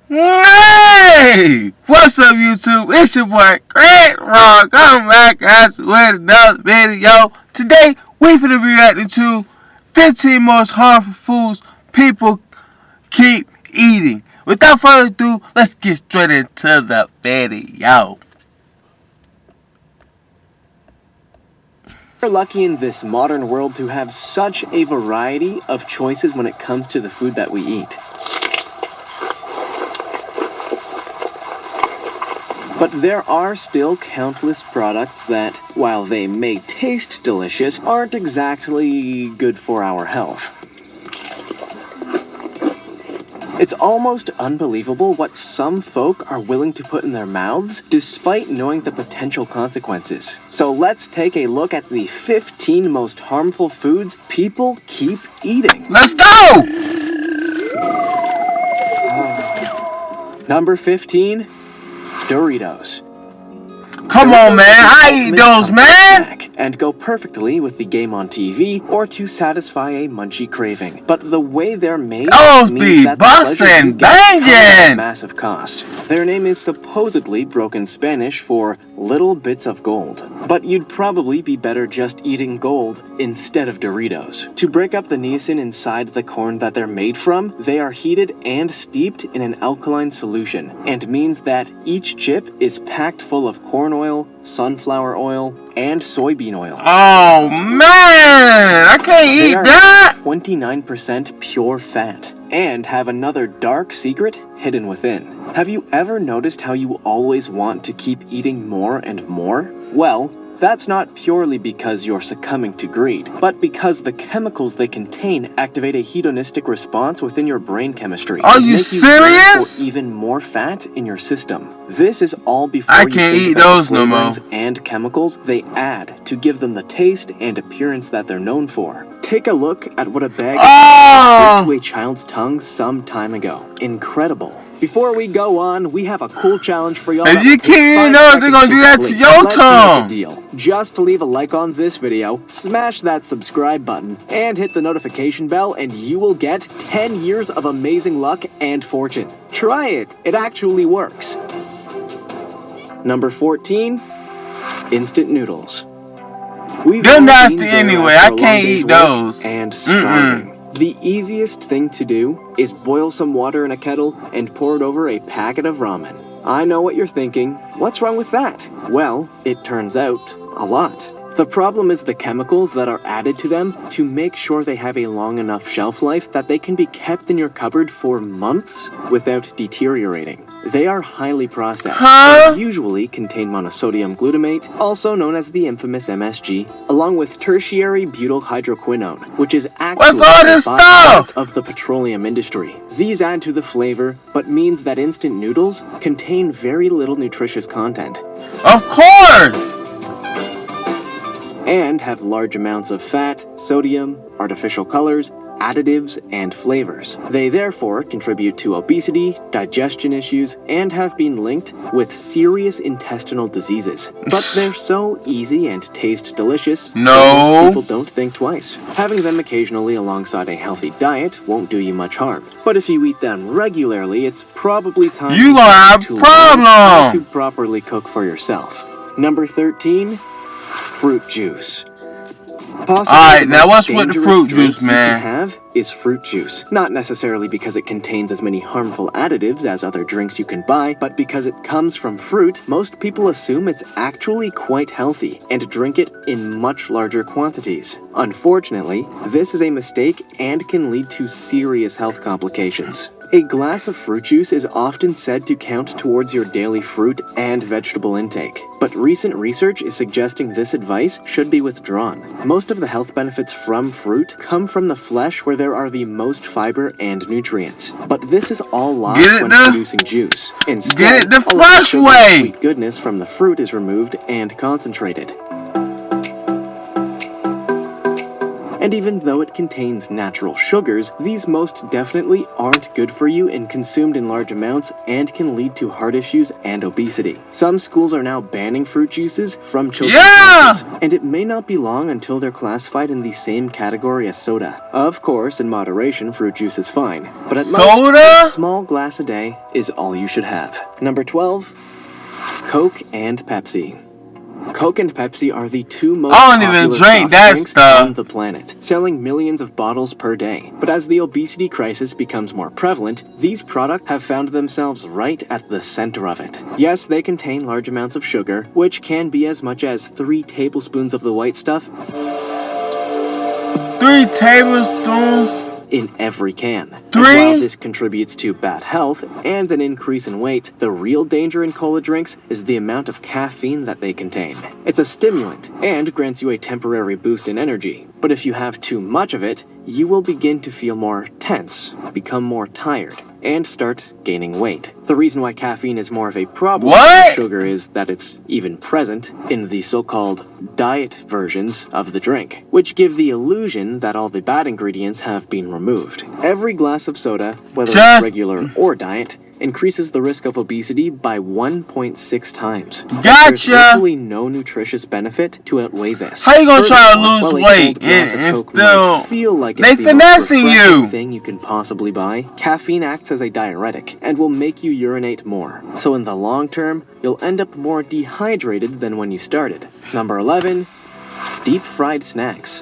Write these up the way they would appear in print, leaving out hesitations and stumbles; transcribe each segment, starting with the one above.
Hey! What's up, YouTube? It's your boy, Grant Rock. I'm back at you with another video. Today, we're going to be reacting to 15 most harmful foods people keep eating. Without further ado, let's get straight into the video. We're lucky in this modern world to have such a variety of choices when it comes to the food that we eat. But there are still countless products that, while they may taste delicious, aren't exactly good for our health. It's almost unbelievable what some folk are willing to put in their mouths despite knowing the potential consequences. So let's take a look at the 15 most harmful foods people keep eating. Let's go! Number 15. Doritos. Come on, man. I eat those, man. And go perfectly with the game on TV or to satisfy a munchy craving. But the way they're made Those means be that the pleasure you bustin' get comes at a bangin'. massive cost. Their name is supposedly broken Spanish for little bits of gold. But you'd probably be better just eating gold instead of Doritos. To break up the niacin inside the corn that they're made from, they are heated and steeped in an alkaline solution, and means that each chip is packed full of corn oil, sunflower oil, and soybean oil. Oh, man. I can't eat They are that. 29% pure fat, and have another dark secret hidden within. Have you ever noticed how you always want to keep eating more and more? Well, that's not purely because you're succumbing to greed, but because the chemicals they contain activate a hedonistic response within your brain chemistry. Are and you make you crave serious? for even more fat in your system. This is all before I you can't think eat about those the no more. flavorings and chemicals they add to give them the taste and appearance that they're known for. Take a look at what a bag Oh. did to a child's tongue some time ago. Incredible. Before we go on, we have a cool challenge for y'all. If you can't know they're gonna do that to your Let's make tongue. a deal. Just leave a like on this video, smash that subscribe button, and hit the notification bell, and you will get 10 years of amazing luck and fortune. Try it. It actually works. Number 14. Instant noodles. We've They're all nasty been there anyway. after I a long can't day's eat work those. and starving. The easiest thing to do is boil some water in a kettle and pour it over a packet of ramen. I know what you're thinking. What's wrong with that? Well, it turns out, a lot. The problem is the chemicals that are added to them to make sure they have a long enough shelf life that they can be kept in your cupboard for months without deteriorating. They are highly processed and usually contain monosodium glutamate, also known as the infamous MSG, along with tertiary butyl hydroquinone, which is actually all a this byproduct stuff? of the petroleum industry. These add to the flavor, but means that instant noodles contain very little nutritious content. Of course. And have large amounts of fat, sodium, artificial colors, additives, and flavors. They therefore contribute to obesity, digestion issues, and have been linked with serious intestinal diseases. But they're so easy and taste delicious, No. most people don't think twice. Having them occasionally alongside a healthy diet won't do you much harm. But if you eat them regularly, it's probably time You gonna have to learn how problem. to properly cook for yourself. Number 13. Fruit juice. Alright, now what's with the dangerous fruit drink juice, you man? can have is fruit juice. Not necessarily because it contains as many harmful additives as other drinks you can buy, but because it comes from fruit, most people assume it's actually quite healthy and drink it in much larger quantities. Unfortunately, this is a mistake and can lead to serious health complications. A glass of fruit juice is often said to count towards your daily fruit and vegetable intake, but recent research is suggesting this advice should be withdrawn. Most of the health benefits from fruit come from the flesh where there are the most fiber and nutrients. But this is all lost when producing juice. Instead, Get it the all of fresh sugar and way. sweet goodness from the fruit is removed and concentrated. And even though it contains natural sugars, these most definitely aren't good for you and consumed in large amounts and can lead to heart issues and obesity. Some schools are now banning fruit juices from children's lunches, and it may not be long until they're classified in the same category as soda. Of course, in moderation, fruit juice is fine, but at most, a small glass a day is all you should have. Number 12, Coke and Pepsi. Coke and Pepsi are the two most popular soft drinks on the planet, selling millions of bottles per day. But as the obesity crisis becomes more prevalent, these products have found themselves right at the center of it. Yes, they contain large amounts of sugar, which can be as much as 3 tablespoons of the white stuff. 3 tablespoons? In every can. 3? And while this contributes to bad health and an increase in weight, the real danger in cola drinks is the amount of caffeine that they contain. It's a stimulant and grants you a temporary boost in energy, but if you have too much of it, you will begin to feel more tense, become more tired, and start gaining weight. The reason why caffeine is more of a problem than sugar is that it's even present in the so-called diet versions of the drink, which give the illusion that all the bad ingredients have been removed. Every glass of soda, whether it's regular or diet, increases the risk of obesity by 1.6 times. There's virtually no nutritious benefit to outweigh this. How you gonna try to lose weight and still feel like they finessing you? Thing you can possibly buy, caffeine acts as a diuretic and will make you urinate more. So in the long term, you'll end up more dehydrated than when you started. Number 11, deep fried snacks.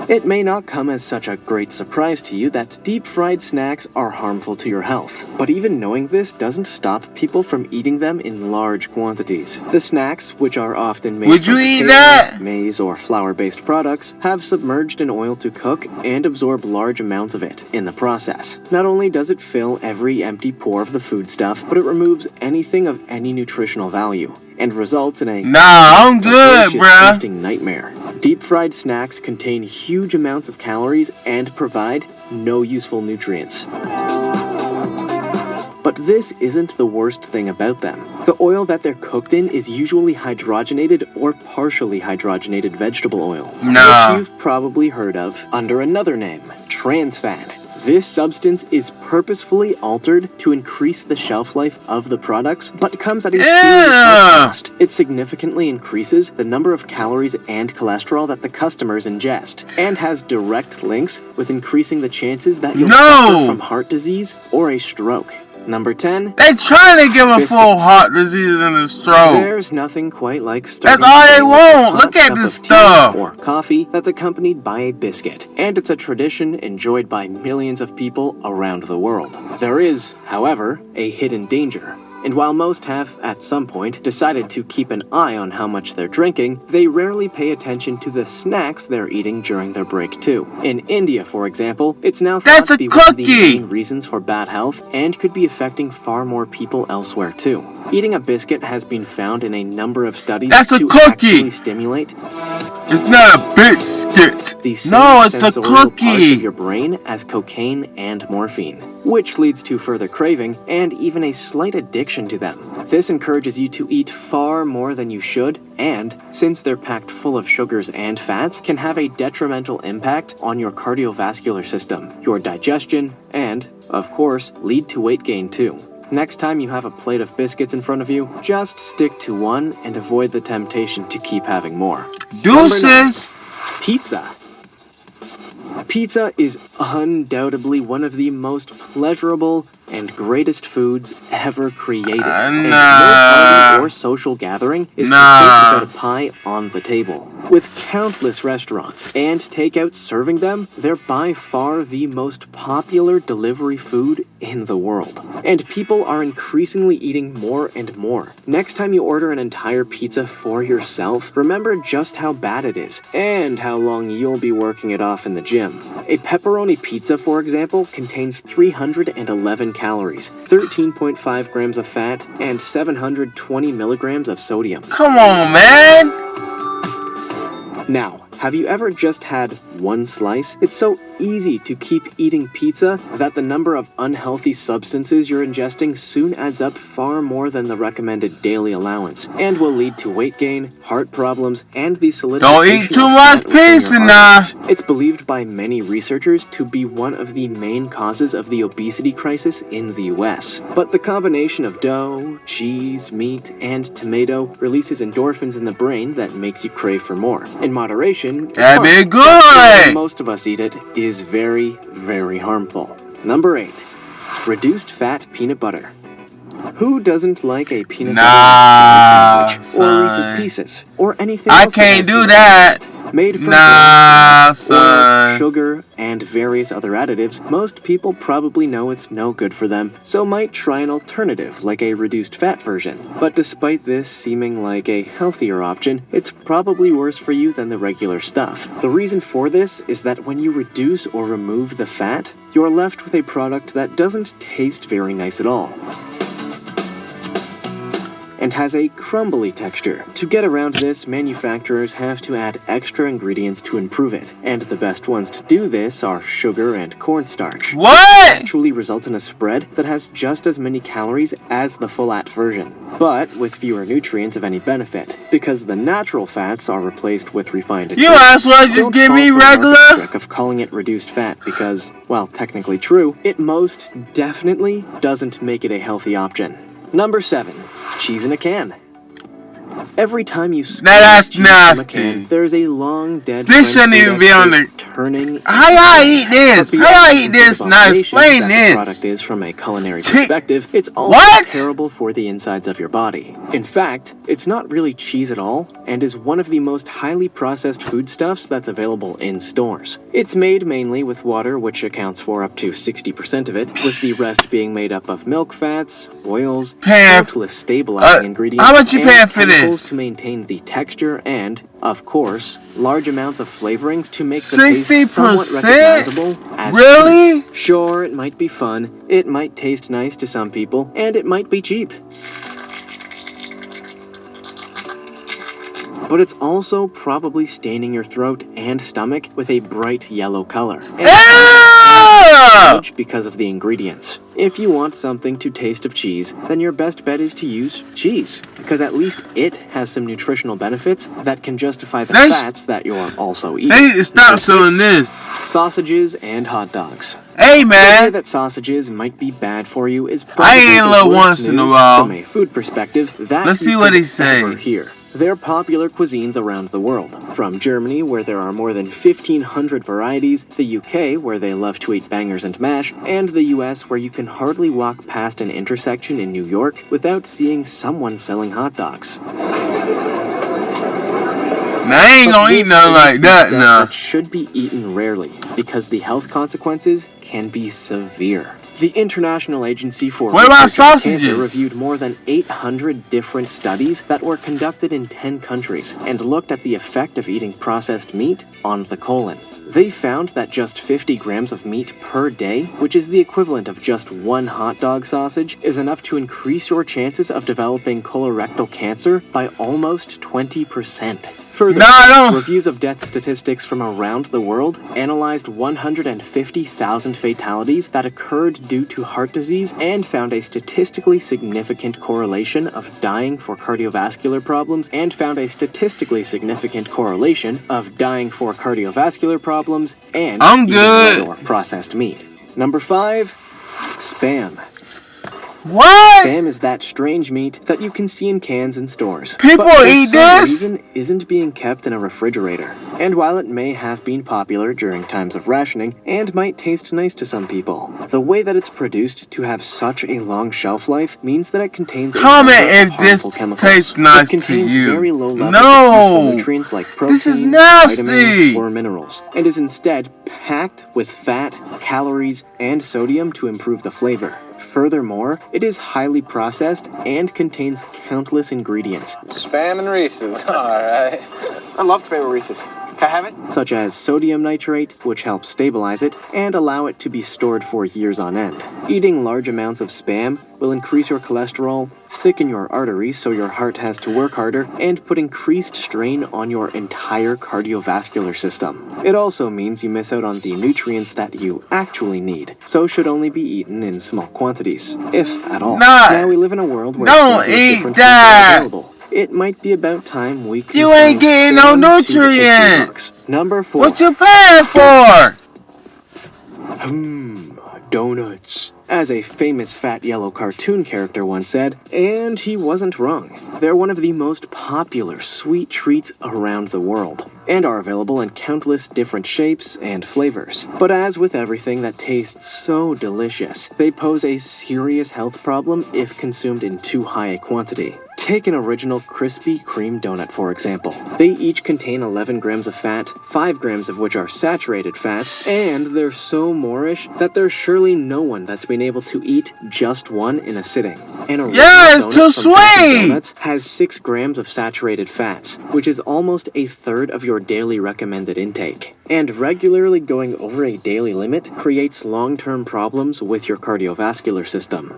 It may not come as such a great surprise to you that deep-fried snacks are harmful to your health, but even knowing this doesn't stop people from eating them in large quantities. The snacks, which are often made from potato, maize, or flour-based products, have submerged in oil to cook and absorb large amounts of it in the process. Not only does it fill every empty pore of the foodstuff, but it removes anything of any nutritional value and results in a tasting nightmare. Deep-fried snacks contain huge amounts of calories and provide no useful nutrients. But this isn't the worst thing about them. The oil that they're cooked in is usually hydrogenated or partially hydrogenated vegetable oil, which you've probably heard of under another name, trans fat. This substance is purposefully altered to increase the shelf life of the products, but comes at a serious cost. It significantly increases the number of calories and cholesterol that the customers ingest, and has direct links with increasing the chances that you'll suffer from heart disease or a stroke. Number 10. They trying to give a full heart disease and a stroke. There's nothing quite like starting. That's all they want. Look at this stuff. Or coffee that's accompanied by a biscuit, and it's a tradition enjoyed by millions of people around the world. There is, however, a hidden danger. And while most have, at some point, decided to keep an eye on how much they're drinking, they rarely pay attention to the snacks they're eating during their break too. In India, for example, it's now thought to be one of the main reasons for bad health and could be affecting far more people elsewhere too. Eating a biscuit has been found in a number of studies to actually stimulate. It's not a biscuit. No, it's a cookie. Parts of your brain as cocaine and morphine, which leads to further craving and even a slight addiction to them. This encourages you to eat far more than you should, and since they're packed full of sugars and fats, can have a detrimental impact on your cardiovascular system, your digestion, and, of course, lead to weight gain too. Next time you have a plate of biscuits in front of you, just stick to one and avoid the temptation to keep having more. Deuces! Pizza. Pizza is undoubtedly one of the most pleasurable and greatest foods ever created. And no party or social gathering is complete without a pie on the table. With countless restaurants and takeouts serving them, they're by far the most popular delivery food in the world. And people are increasingly eating more and more. Next time you order an entire pizza for yourself, remember just how bad it is and how long you'll be working it off in the gym. A pepperoni pizza, for example, contains 311 calories, 13.5 grams of fat, and 720 milligrams of sodium. Come on, man! Now, Have you ever just had one slice? It's so easy to keep eating pizza that the number of unhealthy substances you're ingesting soon adds up far more than the recommended daily allowance, and will lead to weight gain, heart problems, and the solidification Don't eat too of much fat within pizza your now. arteries. It's believed by many researchers to be one of the main causes of the obesity crisis in the US. But the combination of dough, cheese, meat, and tomato releases endorphins in the brain that makes you crave for more. In moderation, it's That'd be fine. But when good. most of us eat it is very, very harmful. Number 8. Reduced fat peanut butter. Who doesn't like a peanut Nah, butter sandwich or Reese's son. Pieces or anything I else can't has do peanut that. butter in it? Made from Nah, oil, son. sugar, and various other additives, most people probably know it's no good for them, so might try an alternative like a reduced fat version. But despite this seeming like a healthier option, it's probably worse for you than the regular stuff. The reason for this is that when you reduce or remove the fat, you're left with a product that doesn't taste very nice at all and has a crumbly texture. To get around this, manufacturers have to add extra ingredients to improve it, and the best ones to do this are sugar and cornstarch. What? Actually results in a spread that has just as many calories as the full-at version, but with fewer nutrients of any benefit, because the natural fats are replaced with refined You ingredients. might as well just Don't give fall me for the marketing regular. trick of calling it reduced fat because, while technically true, it most definitely doesn't make it a healthy option. Number 7. Cheese in a can. Every time you squeeze that's cheese from a nasty. can, there's a long dead This French shouldn't food even be on expert the- turning. How y'all eat this? But How y'all beyond eat this? the Now abomination explain that the this. product is from a culinary Che- perspective, it's also What? terrible for the insides of your body. In fact, it's not really cheese at all, and is one of the most highly processed foodstuffs that's available in stores. It's made mainly with water, which accounts for up to 60% of it, with the rest being made up of milk fats, oils, Pam, countless stabilizing ingredients, how much you and paying for chemicals this? to maintain the texture and, of course, large amounts of flavorings to make the taste 60%? somewhat recognizable as Really? cheese. Sure, it might be fun, it might taste nice to some people, and it might be cheap. But it's also probably staining your throat and stomach with a bright yellow color. And Yeah! because of the ingredients. If you want something to taste of cheese, then your best bet is to use cheese, because at least it has some nutritional benefits that can justify the They sh- fats that you're also eating. They need to stop Number selling 6, this. sausages and hot dogs. Hey, The idea man. that sausages might be bad for you is I probably ate a the little worst once in a news while. from a food perspective that Let's you see what could he say. ever hear. They're popular cuisines around the world, from Germany, where there are more than 1,500 varieties, the UK, where they love to eat bangers and mash, and the US, where you can hardly walk past an intersection in New York without seeing someone selling hot dogs. Now, I ain't But gonna eat this nothing is like that stuff now. that should be eaten rarely, because the health consequences can be severe. The International Agency for What about Research on Cancer sausages? reviewed more than 800 different studies that were conducted in 10 countries and looked at the effect of eating processed meat on the colon. They found that just 50 grams of meat per day, which is the equivalent of just one hot dog sausage, is enough to increase your chances of developing colorectal cancer by almost 20%. Further, No. reviews of death statistics from around the world analyzed 150,000 fatalities that occurred due to heart disease and found a statistically significant correlation of dying for cardiovascular problems and found a statistically significant correlation of dying for cardiovascular problems and I'm eating good. red or processed meat. Number 5, Spam. What? Spam is that strange meat that you can see in cans in stores. People but for eat some this? reason isn't being kept in a refrigerator. And while it may have been popular during times of rationing and might taste nice to some people, the way that it's produced to have such a long shelf life means that it contains a Comment number of if this harmful chemicals. tastes nice It contains to you. very low levels No. of useful nutrients like protein, This is nasty. vitamins, or minerals, and is instead packed with fat, calories, and sodium to improve the flavor. Furthermore, it is highly processed and contains countless ingredients. Spam and Reese's, alright. I love Spam and Reese's. Can I have it? such as sodium nitrate, which helps stabilize it and allow it to be stored for years on end. Eating large amounts of Spam will increase your cholesterol, thicken your arteries so your heart has to work harder, and put increased strain on your entire cardiovascular system. It also means you miss out on the nutrients that you actually need, so should only be eaten in small quantities, if at all. Nah, now we live in a world where don't plenty of eat different that. foods are available. It might be about time we You ain't getting no nutrients. Number 4. What you paying for? Donuts. As a famous fat yellow cartoon character once said, and he wasn't wrong. They're one of the most popular sweet treats around the world, and are available in countless different shapes and flavors. But as with everything that tastes so delicious, they pose a serious health problem if consumed in too high a quantity. Take an original Krispy Kreme donut, for example. They each contain 11 grams of fat, 5 grams of which are saturated fats, and they're so moreish that there's surely no one that's been able to eat just one in a sitting. An original Yeah, it's donut too from Dunkin' sweet. Donuts has 6 grams of saturated fats, which is almost a third of your daily recommended intake. And regularly going over a daily limit creates long-term problems with your cardiovascular system.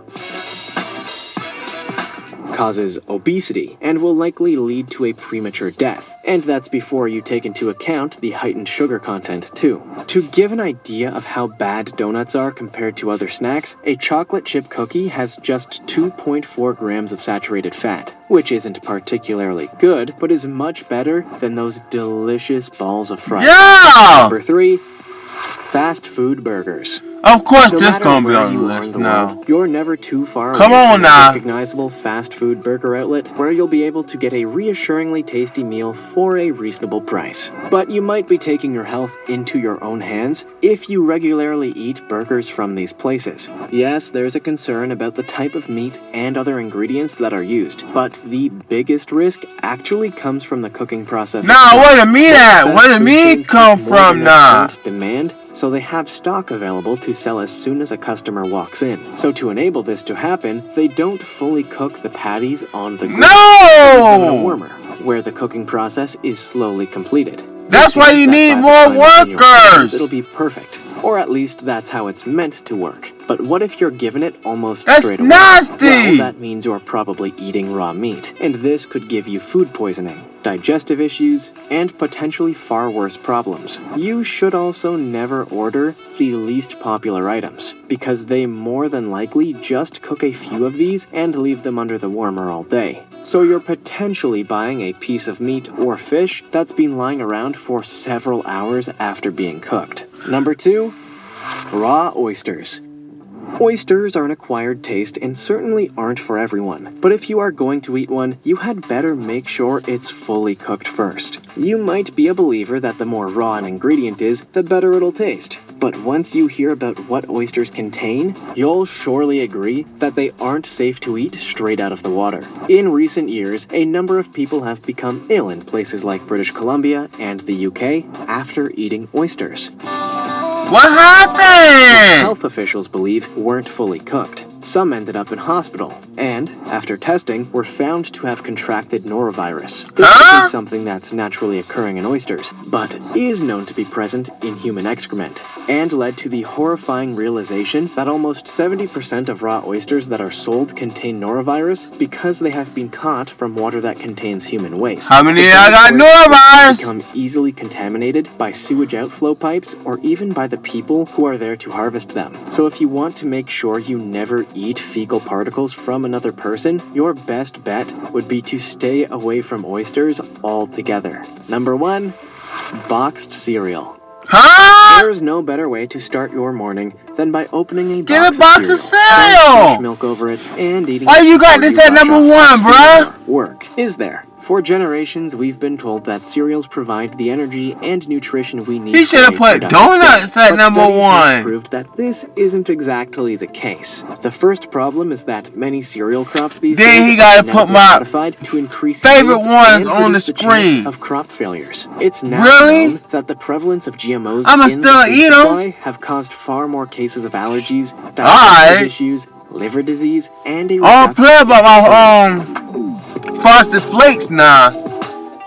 Causes obesity and will likely lead to a premature death, and that's before you take into account the heightened sugar content too. To give an idea of how bad donuts are compared to other snacks, a chocolate chip cookie has just 2.4 grams of saturated fat, which isn't particularly good, but is much better than those delicious balls of fries. Yeah! Number 3. Fast food burgers. Of course, No this matter gonna be where on the you are in list the now. world, you're never too far Come away on from now. a recognizable fast food burger outlet where you'll be able to get a reassuringly tasty meal for a reasonable price. But you might be taking your health into your own hands if you regularly eat burgers from these places. Yes, there's a concern about the type of meat and other ingredients that are used, but the biggest risk actually comes from the cooking process. Nah, where the meat at? Fast Where the food meat chains come keep more from than now? their current demand, so they have stock available to sell as soon as a customer walks in. So to enable this to happen, they don't fully cook the patties on the grill. In a No! warmer, where the cooking process is slowly completed. That's This why means you that need by the more time it's in your hands, workers. It'll be perfect. Or at least that's how it's meant to work. But what if you're given it almost That's straight away? nasty! Well, that means you're probably eating raw meat, and this could give you food poisoning, digestive issues, and potentially far worse problems. You should also never order the least popular items, because they more than likely just cook a few of these and leave them under the warmer all day. So you're potentially buying a piece of meat or fish that's been lying around for several hours after being cooked. Number 2, raw oysters. Oysters are an acquired taste and certainly aren't for everyone, but if you are going to eat one, you had better make sure it's fully cooked first. You might be a believer that the more raw an ingredient is, the better it'll taste. But once you hear about what oysters contain, you'll surely agree that they aren't safe to eat straight out of the water. In recent years, a number of people have become ill in places like British Columbia and the UK after eating oysters. What happened? Health officials believe weren't fully cooked. Some ended up in hospital, and, after testing, were found to have contracted norovirus. This Huh? isn't something that's naturally occurring in oysters, but is known to be present in human excrement, and led to the horrifying realization that almost 70% of raw oysters that are sold contain norovirus because they have been caught from water that contains human waste. How many The I got oysters norovirus? become easily contaminated by sewage outflow pipes or even by the people who are there to harvest them. So if you want to make sure you never eat fecal particles from another person, your best bet would be to stay away from oysters altogether. Number 1, boxed cereal. Huh? There's no better way to start your morning than by opening a Get a box box of of cereal, cereal! pouring fresh milk over it, and eating Why it you got before this at rush number off to 1, school bruh? or work. Is there? For generations, we've been told that cereals provide the energy and nutrition we need. He should have for a put productive donuts day. at But number studies have 1. proved that this isn't exactly the case. The first problem is that many cereal crops these days Then he gotta are put genetically my modified to increase favorite yields ones and on the reduce chance screen. of crop failures. It's now Really? known that the prevalence of GMOs I'ma in still the food eat 'em. supply have caused far more cases of allergies, digestive Alright. issues, liver disease, and a I don't reduction play about in my Frosted Flakes now.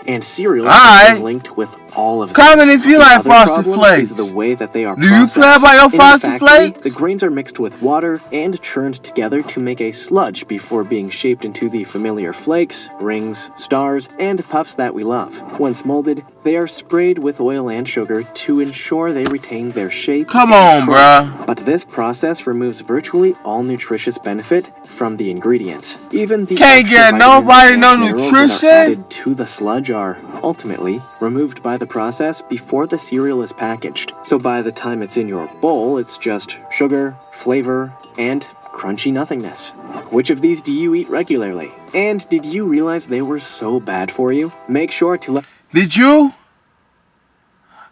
and cereals Alright. have been linked with all of this. Comment if you The like other Frosted problem Flakes. is the way that they are Do you processed. play by your In the Frosted factory, Flakes? The grains are mixed with water and churned together to make a sludge before being shaped into the familiar flakes, rings, stars, and puffs that we love. Once molded, they are sprayed with oil and sugar to ensure they retain their shape. Come and on, crunch. bruh. But this process removes virtually all nutritious benefit from the ingredients. Even the Can't extra get vitamins nobody and no minerals nutrition? that are added to the sludge are ultimately removed by the process before the cereal is packaged. So by the time it's in your bowl, it's just sugar, flavor, and crunchy nothingness. Which of these do you eat regularly? And did you realize they were so bad for you? Make sure to let Did you?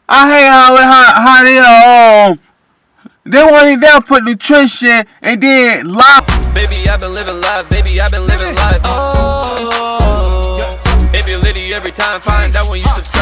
I hate how they won't even put nutrition and then lock. Baby, I've been living life. Baby, I've been living life. Oh, baby, Liddy every time. Find out when you subscribe.